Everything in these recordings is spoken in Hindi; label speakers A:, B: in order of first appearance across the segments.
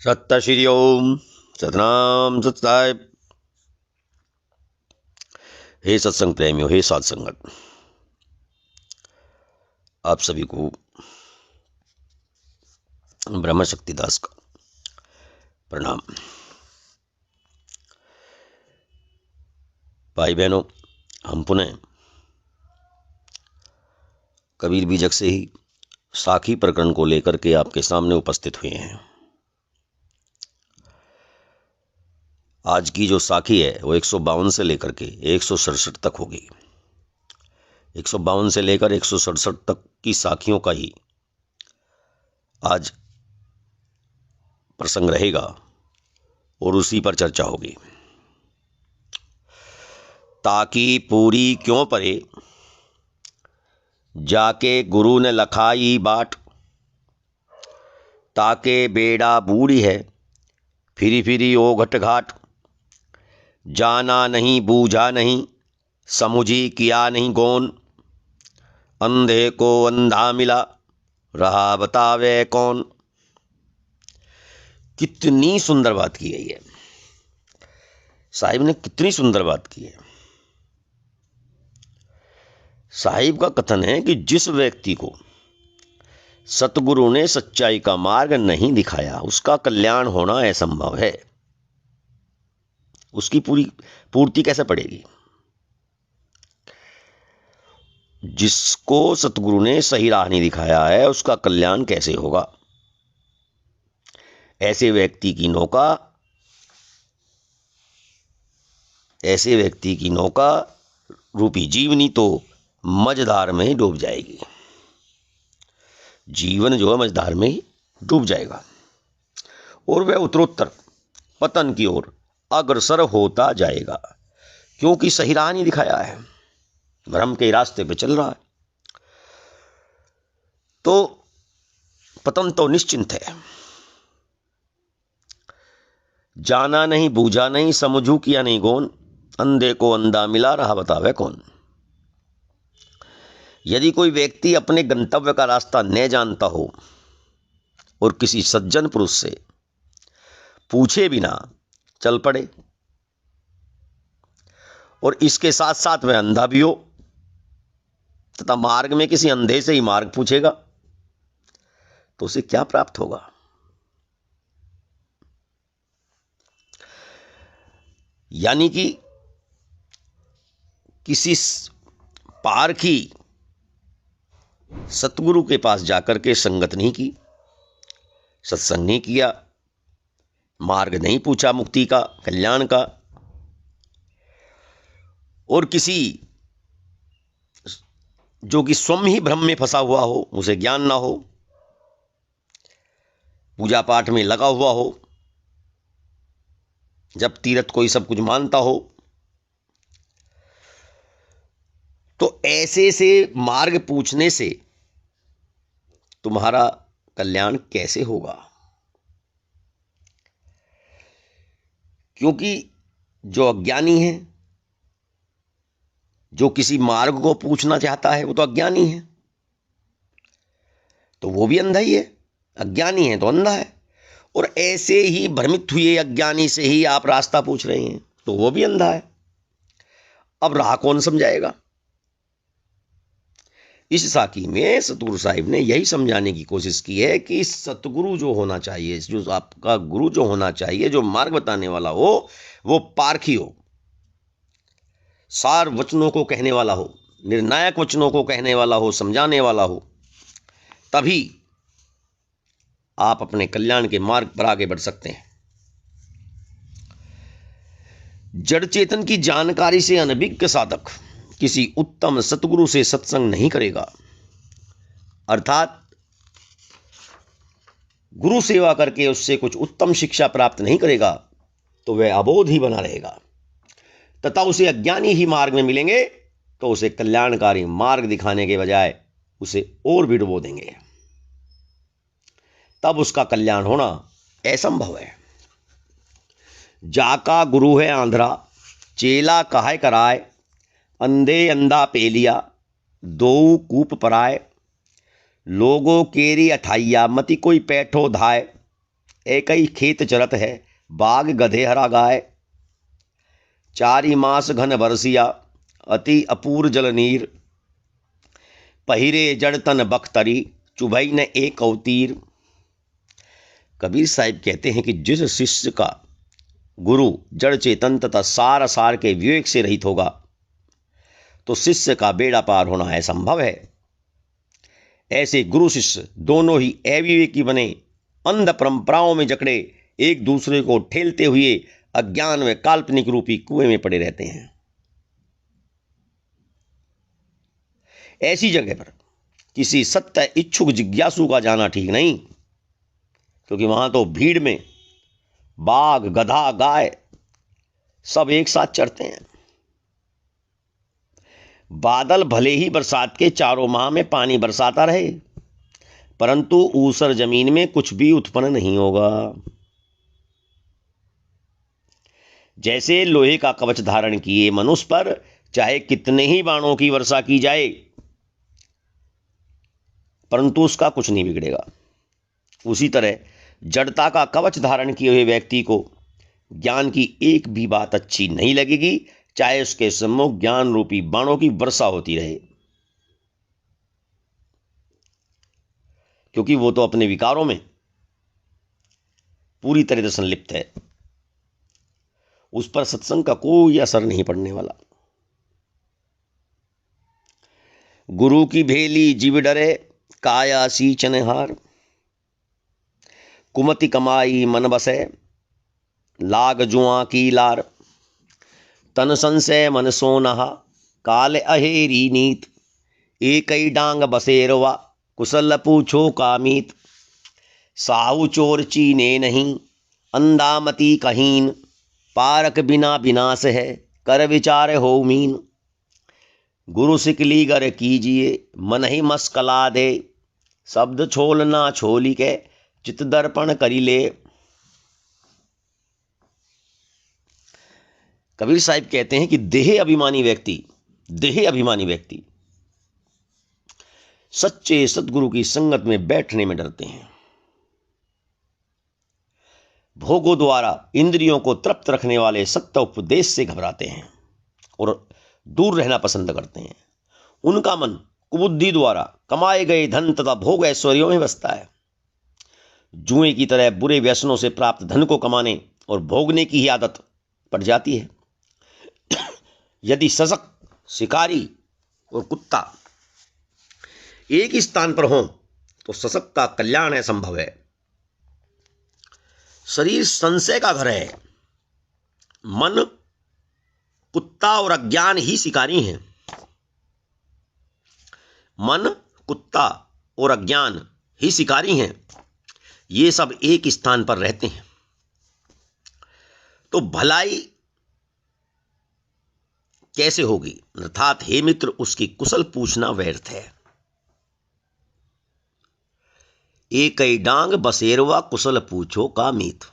A: सत्य श्री ओम सतनाम सत्साहिब। हे सत्संग प्रेमियों, हे साध संगत, आप सभी को ब्रह्म शक्ति दास का प्रणाम। भाई बहनों, हम पुनः कबीर बीजक से ही साखी प्रकरण को लेकर के आपके सामने उपस्थित हुए हैं। आज की जो साखी है वो 152 से लेकर के 167 तक होगी। 152 से लेकर 167 तक की साखियों का ही आज प्रसंग रहेगा और उसी पर चर्चा होगी। ताकि पूरी क्यों परे, जाके गुरु ने लखाई बाट। ताके बेड़ा बूढ़ी है, फिरी फिरी ओ घट घाट। जाना नहीं बूझा नहीं, समुझी किया नहीं गौन। अंधे को अंधा मिला, रहा बतावे कौन। कितनी सुंदर बात की गई है साहिब ने, कितनी सुंदर बात की है। साहिब का कथन है कि जिस व्यक्ति को सतगुरु ने सच्चाई का मार्ग नहीं दिखाया उसका कल्याण होना असंभव है। उसकी पूर्ति कैसे पड़ेगी? जिसको सतगुरु ने सही राह नहीं दिखाया है उसका कल्याण कैसे होगा? ऐसे व्यक्ति की नौका रूपी जीवनी तो मझधार में ही डूब जाएगी। जीवन जो है मझधार में ही डूब जाएगा और वह उत्तरोत्तर पतन की ओर अग्रसर होता जाएगा, क्योंकि सही राह नहीं दिखाया है, भ्रम के रास्ते पे चल रहा है। तो पतन तो निश्चिंत है। जाना नहीं बूझा नहीं, समझू किया नहीं गौन। अंधे को अंधा मिला, रहा बतावे कौन। यदि कोई व्यक्ति अपने गंतव्य का रास्ता न जानता हो और किसी सज्जन पुरुष से पूछे बिना चल पड़े और इसके साथ साथ वह अंधा भी हो तथा मार्ग में किसी अंधे से ही मार्ग पूछेगा, तो उसे क्या प्राप्त होगा? यानी कि किसी पारखी सतगुरु के पास जाकर के संगत नहीं की, सत्संग नहीं किया, मार्ग नहीं पूछा मुक्ति का, कल्याण का, और किसी जो कि स्वयं ही भ्रम में फंसा हुआ हो, उसे ज्ञान ना हो, पूजा पाठ में लगा हुआ हो, जब तीरथ कोई सब कुछ मानता हो, तो ऐसे से मार्ग पूछने से तुम्हारा कल्याण कैसे होगा? क्योंकि जो अज्ञानी है, जो किसी मार्ग को पूछना चाहता है, वो तो अज्ञानी है, तो वो भी अंधा ही है। अज्ञानी है तो अंधा है। और ऐसे ही भ्रमित हुए अज्ञानी से ही आप रास्ता पूछ रहे हैं तो वो भी अंधा है। अब राह कौन समझाएगा? इस साखी में सतगुरु साहिब ने यही समझाने की कोशिश की है कि सतगुरु जो होना चाहिए, जो आपका गुरु जो होना चाहिए, जो मार्ग बताने वाला हो, वो पारखी हो, सार वचनों को कहने वाला हो, निर्णायक वचनों को कहने वाला हो, समझाने वाला हो, तभी आप अपने कल्याण के मार्ग पर आगे बढ़ सकते हैं। जड़ चेतन की जानकारी से अनभिज्ञ साधक किसी उत्तम सतगुरु से सत्संग नहीं करेगा, अर्थात गुरु सेवा करके उससे कुछ उत्तम शिक्षा प्राप्त नहीं करेगा, तो वह अबोध ही बना रहेगा तथा उसे अज्ञानी ही मार्ग में मिलेंगे, तो उसे कल्याणकारी मार्ग दिखाने के बजाय उसे और भी डुबो देंगे। तब उसका कल्याण होना असंभव है। जाका गुरु है आंध्रा, चेला काहे कराए। अंधे अंधा पेलिया, दो कूप पराए। लोगों केरी अठाइया, मति कोई पैठो धाय। एकई खेत चरत है, बाग गधे हरा गाय। चारि मास घन बरसिया, अति अपूर जल नीर। पहिरे जड़ तन बख्तरी, चुभई न एक अवतीर। कबीर साहिब कहते हैं कि जिस शिष्य का गुरु जड़ चेतन तथा सार सार के विवेक से रहित होगा, तो शिष्य का बेड़ा पार होना असंभव है। ऐसे गुरु शिष्य दोनों ही अविवेकी बने अंध परंपराओं में जकड़े एक दूसरे को ठेलते हुए अज्ञान में काल्पनिक रूपी कुएं में पड़े रहते हैं। ऐसी जगह पर किसी सत्य इच्छुक जिज्ञासु का जाना ठीक नहीं, क्योंकि वहां तो भीड़ में बाघ गधा गाय सब एक साथ चढ़ते हैं। बादल भले ही बरसात के चारों माह में पानी बरसाता रहे, परंतु ऊसर जमीन में कुछ भी उत्पन्न नहीं होगा। जैसे लोहे का कवच धारण किए मनुष्य पर चाहे कितने ही बाणों की वर्षा की जाए, परंतु उसका कुछ नहीं बिगड़ेगा, उसी तरह जड़ता का कवच धारण किए हुए व्यक्ति को ज्ञान की एक भी बात अच्छी नहीं लगेगी, चाहे उसके सम्मुख ज्ञान रूपी बाणों की वर्षा होती रहे, क्योंकि वो तो अपने विकारों में पूरी तरह से संलिप्त है। उस पर सत्संग का कोई असर नहीं पड़ने वाला। गुरु की भेली जीव डरे, काया सींचन हार। कुमति कमाई मन बसे, लाग जुआ की लार। तन संशय मन सोनहा, काल अहेरी नीत। एकई डांग बसेरवा, कुशल पूछो कामीत। साहु चोर चीने नहीं, अंदामती कहीन। पारक बिना विनाश है, कर विचार हो मीन। गुरु सिकली गर कीजिए, मन ही मस्कला दे। शब्द छोल ना छोली के, चित दर्पण करी ले। कबीर साहिब कहते हैं कि देह अभिमानी व्यक्ति सच्चे सद्गुरु की संगत में बैठने में डरते हैं। भोगों द्वारा इंद्रियों को तृप्त रखने वाले सत्य उपदेश से घबराते हैं और दूर रहना पसंद करते हैं। उनका मन कुबुद्धि द्वारा कमाए गए धन तथा भोग ऐश्वर्यों में बसता है। जुए की तरह बुरे व्यसनों से प्राप्त धन को कमाने और भोगने की ही आदत पड़ जाती है। यदि सशक्त शिकारी और कुत्ता एक ही स्थान पर हों तो सशक्त का कल्याण असंभव है। शरीर संशय का घर है। मन, कुत्ता और अज्ञान ही शिकारी हैं। मन, कुत्ता और अज्ञान ही शिकारी हैं। ये सब एक स्थान पर रहते हैं, तो भलाई कैसे होगी? अर्थात हे मित्र, उसकी कुशल पूछना व्यर्थ है। एकई डांग बसेरवा, कुशल पूछो का मीत।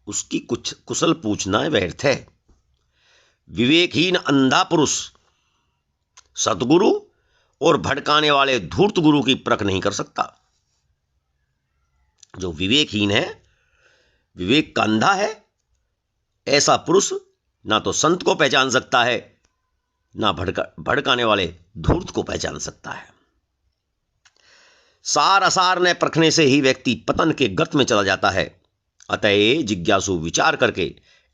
A: उसकी कुछ कुशल पूछना व्यर्थ है। विवेकहीन अंधा पुरुष सतगुरु और भटकाने वाले धूर्त गुरु की परख नहीं कर सकता। जो विवेकहीन है, विवेक का अंधा है, ऐसा पुरुष ना तो संत को पहचान सकता है, ना भड़काने वाले धूर्त को पहचान सकता है। सार असार ने परखने से ही व्यक्ति पतन के गर्त में चला जाता है। अतः जिज्ञासु विचार करके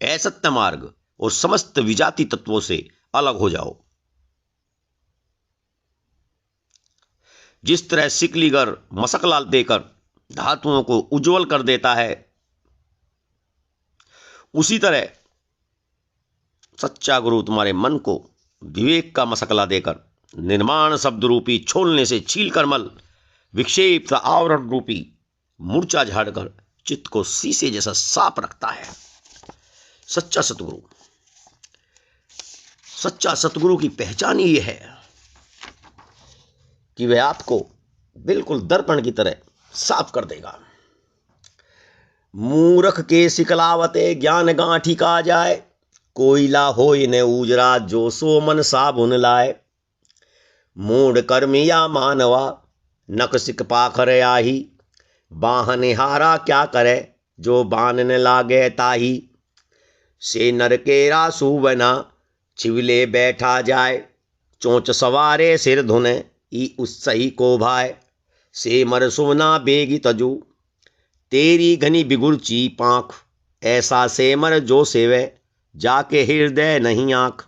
A: असत्य मार्ग और समस्त विजाति तत्वों से अलग हो जाओ। जिस तरह सिकलीगर मशक देकर धातुओं को उज्जवल कर देता है, उसी तरह सच्चा गुरु तुम्हारे मन को विवेक का मशकला देकर निर्माण शब्द रूपी छोलने से छील कर मल, विक्षेप आवरण रूपी मूर्छा झाड़कर चित्त को शीशे जैसा साफ रखता है। सच्चा सतगुरु की पहचान ही है कि वह आपको बिल्कुल दर्पण की तरह साफ कर देगा। मूर्ख के सिकलावते ज्ञान गांठी का जाए, कोयला होय न उजरा जो सो मन साबुन लाए। मूढ़ कर्म या मानवा नक सिक पाखर आही, बाहनिहारा क्या करे, जो बानने लागे ताही। से नर केरा सूबना, छिवले बैठा जाए। चोंच सवारे सिर धुने, ई उत्सही को भाए। से मर सुवना बेगी तजू, तेरी घनी बिगुरची पाँख। ऐसा सेमर जो सेवे, जाके हृदय नहीं आँख।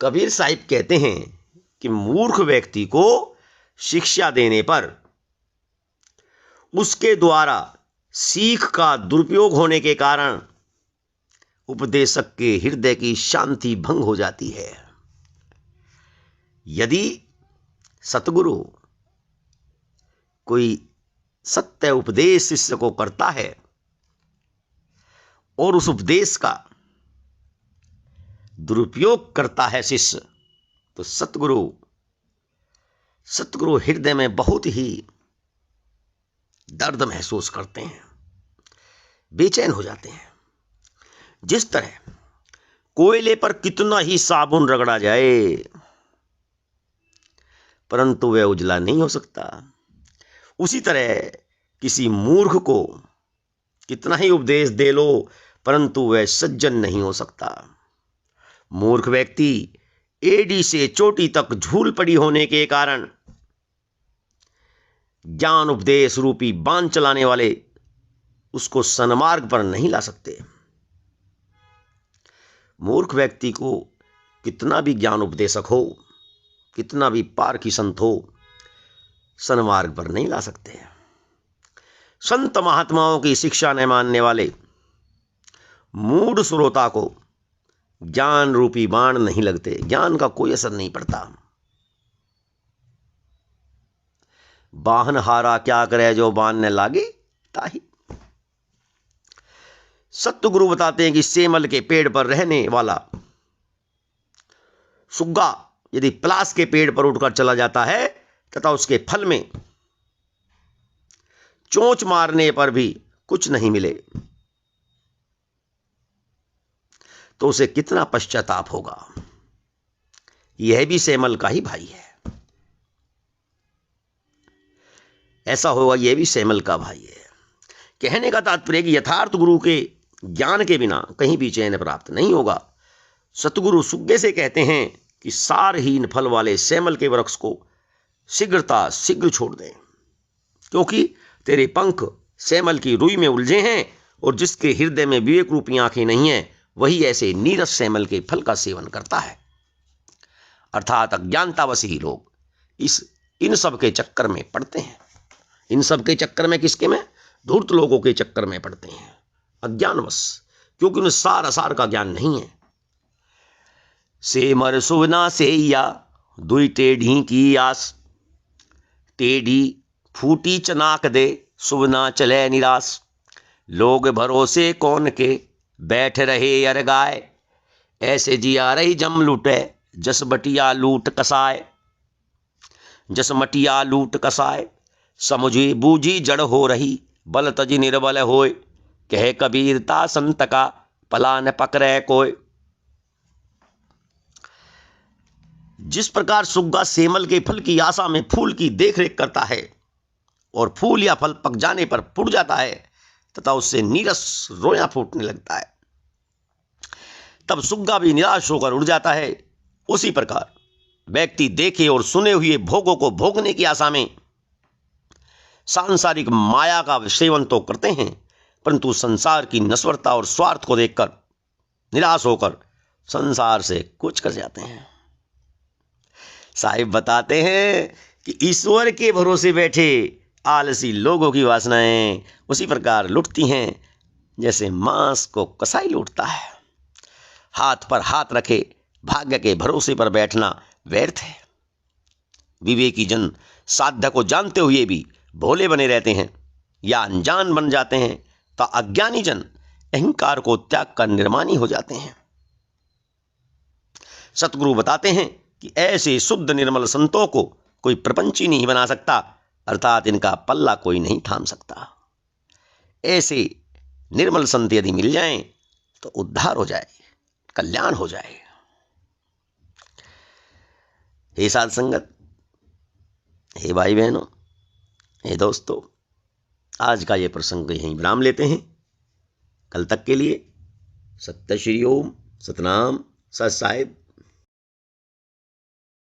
A: कबीर साहिब कहते हैं कि मूर्ख व्यक्ति को शिक्षा देने पर उसके द्वारा सीख का दुरुपयोग होने के कारण उपदेशक के हृदय की शांति भंग हो जाती है। यदि सतगुरु कोई सत्य उपदेश शिष्य को करता है और उस उपदेश का दुरुपयोग करता है शिष्य, तो सतगुरु हृदय में बहुत ही दर्द महसूस करते हैं, बेचैन हो जाते हैं। जिस तरह कोयले पर कितना ही साबुन रगड़ा जाए परंतु वह उजला नहीं हो सकता, उसी तरह किसी मूर्ख को कितना ही उपदेश दे लो परंतु वह सज्जन नहीं हो सकता। मूर्ख व्यक्ति एड़ी से चोटी तक झूल पड़ी होने के कारण ज्ञान उपदेश रूपी बाण चलाने वाले उसको सन्मार्ग पर नहीं ला सकते। मूर्ख व्यक्ति को कितना भी ज्ञान उपदेशक हो, कितना भी पारखी संत हो, सन्मार्ग पर नहीं ला सकते। संत महात्माओं की शिक्षा न मानने वाले मूढ़ श्रोता को ज्ञान रूपी बाण नहीं लगते, ज्ञान का कोई असर नहीं पड़ता। बाहनहारा क्या करे, जो बाण न लागे ताही। सतगुरु बताते हैं कि सेमल के पेड़ पर रहने वाला सुग्गा यदि पलास के पेड़ पर उठकर चला जाता है तथा उसके फल में चोंच मारने पर भी कुछ नहीं मिले तो उसे कितना पश्चाताप होगा। यह भी सेमल का ही भाई है, ऐसा होगा, यह भी सेमल का भाई है। कहने का तात्पर्य कि यथार्थ गुरु के ज्ञान के बिना कहीं भी चैन प्राप्त नहीं होगा। सतगुरु सुग्गे से कहते हैं कि सारहीन फल वाले सेमल के वृक्ष को शीघ्र छोड़ दें, क्योंकि तेरे पंख सेमल की रुई में उलझे हैं और जिसके हृदय में विवेक रूपी आंखें नहीं है वही ऐसे नीरस सेमल के फल का सेवन करता है। अर्थात अज्ञानतावश ही लोग इन सब के चक्कर में पड़ते हैं। इन सब के चक्कर में किसके में? धूर्त लोगों के चक्कर में पड़ते हैं, अज्ञानवश, क्योंकि उन्हें सार असार का ज्ञान नहीं है। से मर सुवना से या दुई टेढ़ी की आस। टेढ़ी फूटी चनाक दे, सुवना चले निराश। लोग भरोसे कौन के, बैठ रहे अरगाए। ऐसे जिया रही जम लूटे, जस बटिया लूट कसाए। जस मटिया लूट कसाए, समुझी बूझी जड़ हो रही। बल तजी निर्बल होए, कहे कबीरता संत का, पला न पकड़े कोय। जिस प्रकार सुग्गा सेमल के फल की आशा में फूल की देखरेख करता है और फूल या फल पक जाने पर फूट जाता है तथा उससे नीरस रोया फूटने लगता है, तब सुग्गा भी निराश होकर उड़ जाता है। उसी प्रकार व्यक्ति देखे और सुने हुए भोगों को भोगने की आशा में सांसारिक माया का सेवन तो करते हैं परंतु संसार की नश्वरता और स्वार्थ को देखकर निराश होकर संसार से कूच कर जाते हैं। साहिब बताते हैं कि ईश्वर के भरोसे बैठे आलसी लोगों की वासनाएं उसी प्रकार लुटती हैं जैसे मांस को कसाई लूटता है। हाथ पर हाथ रखे भाग्य के भरोसे पर बैठना व्यर्थ है। विवेकी जन साध्य को जानते हुए भी भोले बने रहते हैं या अनजान बन जाते हैं, तो अज्ञानी जन अहंकार को त्याग कर निर्माणी हो जाते हैं। सतगुरु बताते हैं कि ऐसे शुद्ध निर्मल संतों को कोई प्रपंची नहीं बना सकता, अर्थात इनका पल्ला कोई नहीं थाम सकता। ऐसे निर्मल संत यदि मिल जाएं तो उद्धार हो जाए, कल्याण हो जाए। हे साध संगत, हे भाई बहनों, हे दोस्तों, आज का ये प्रसंग यहीं विराम लेते हैं। कल तक के लिए सत्य श्री ओम, सतनाम, सत साहिब।